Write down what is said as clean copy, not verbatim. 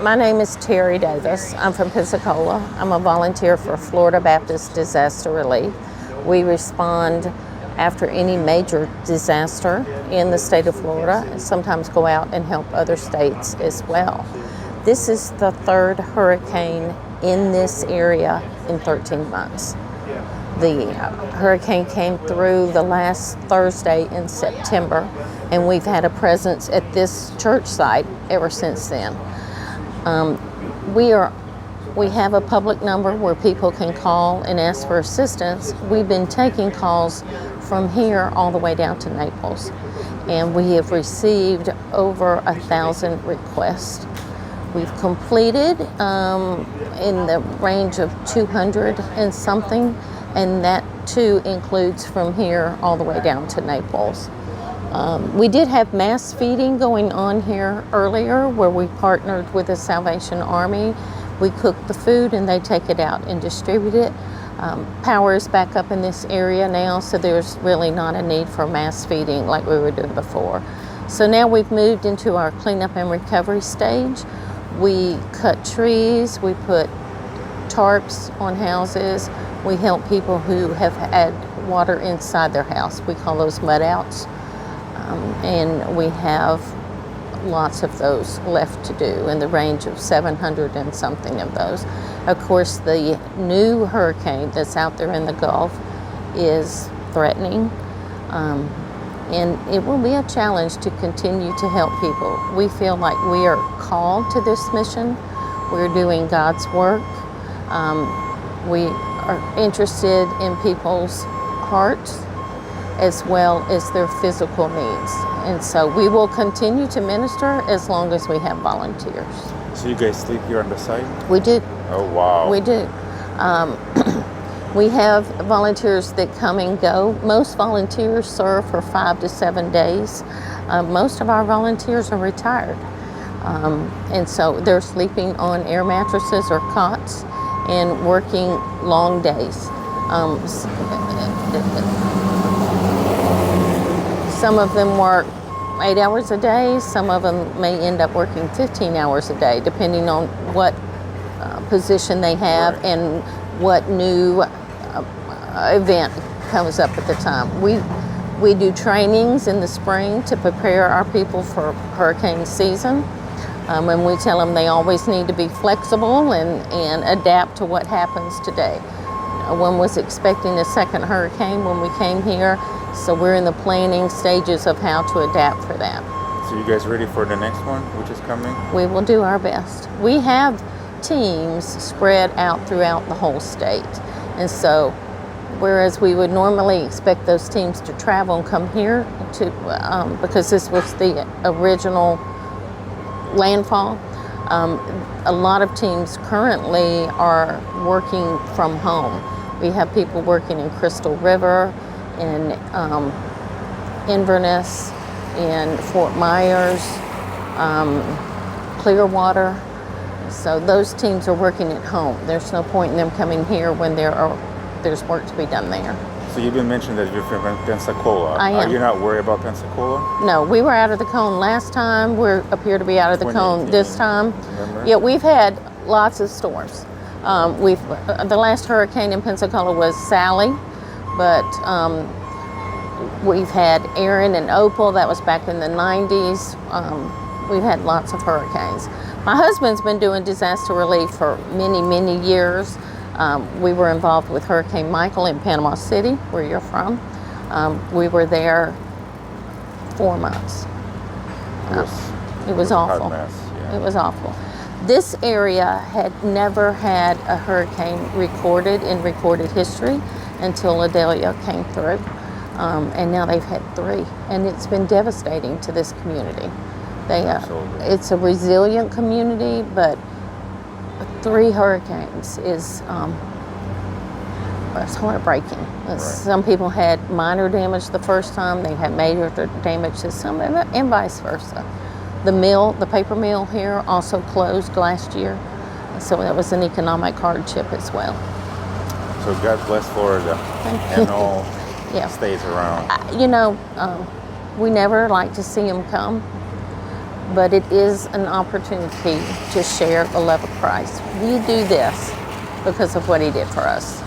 My name is Terry Davis. I'm from Pensacola. I'm a volunteer for Florida Baptist Disaster Relief. We respond after any major disaster in the state of Florida and sometimes go out and help other states as well. This is the third hurricane in this area in 13 months. The hurricane came through the last Thursday in September, and we've had a presence at this church site ever since then. We have a public number where people can call and ask for assistance. We've been taking calls from here all the way down to Naples, and we have received over 1,000 requests. We've completed in the range of 200 and something, and that too includes from here all the way down to Naples. We did have mass feeding going on here earlier where we partnered with the Salvation Army. We cook the food and they take it out and distribute it. Power is back up in this area now, so there's really not a need for mass feeding like we were doing before. So now we've moved into our cleanup and recovery stage. We cut trees, we put tarps on houses, we help people who have had water inside their house. We call those mud outs. And we have lots of those left to do in the range of 700 and something of those. Of course, the new hurricane that's out there in the Gulf is threatening, and it will be a challenge to continue to help people. We feel like we are called to this mission. We're doing God's work. We are interested in people's hearts as well as their physical needs. And so we will continue to minister as long as we have volunteers. So you guys sleep here on the site? We do. Oh, wow. We do. We have volunteers that come and go. Most volunteers serve for 5 to 7 days. Most of our volunteers are retired. And so they're sleeping on air mattresses or cots and working long days. Some of them work 8 hours a day. Some of them may end up working 15 hours a day, depending on what position they have Right. and what new event comes up at the time. We do trainings in the spring to prepare our people for hurricane season. And we tell them they always need to be flexible and adapt to what happens today. One was expecting a second hurricane when we came here, so we're in the planning stages of how to adapt for that. So you guys ready for the next one, which is coming? We will do our best. We have teams spread out throughout the whole state, and so whereas we would normally expect those teams to travel and come here to because this was the original landfall, a lot of teams currently are working from home. We have people working in Crystal River, in Inverness, in Fort Myers, Clearwater. So those teams are working at home. There's no point in them coming here when there's work to be done there. So you've been mentioning that you're from Pensacola. I am. Are you not worried about Pensacola? No, we were out of the cone last time. We appear to be out of the cone this time. Remember? Yeah, we've had lots of storms. The last hurricane in Pensacola was Sally, but we've had Erin and Opal. That was back in the 90s. We've had lots of hurricanes. My husband's been doing disaster relief for many, many years. We were involved with Hurricane Michael in Panama City, where you're from. We were there 4 months. It was awful. Hot mess, yeah. It was awful. This area had never had a hurricane recorded in recorded history until Adelia came through. And now they've had 3, and it's been devastating to this community. It's a resilient community, but 3 hurricanes is it's heartbreaking. Right. Some people had minor damage the first time, they had major damage to some, and vice versa. The paper mill here also closed last year, so that was an economic hardship as well. So God bless Florida and all Yeah. states around. We never like to see them come, but it is an opportunity to share the love of Christ. We do this because of what He did for us.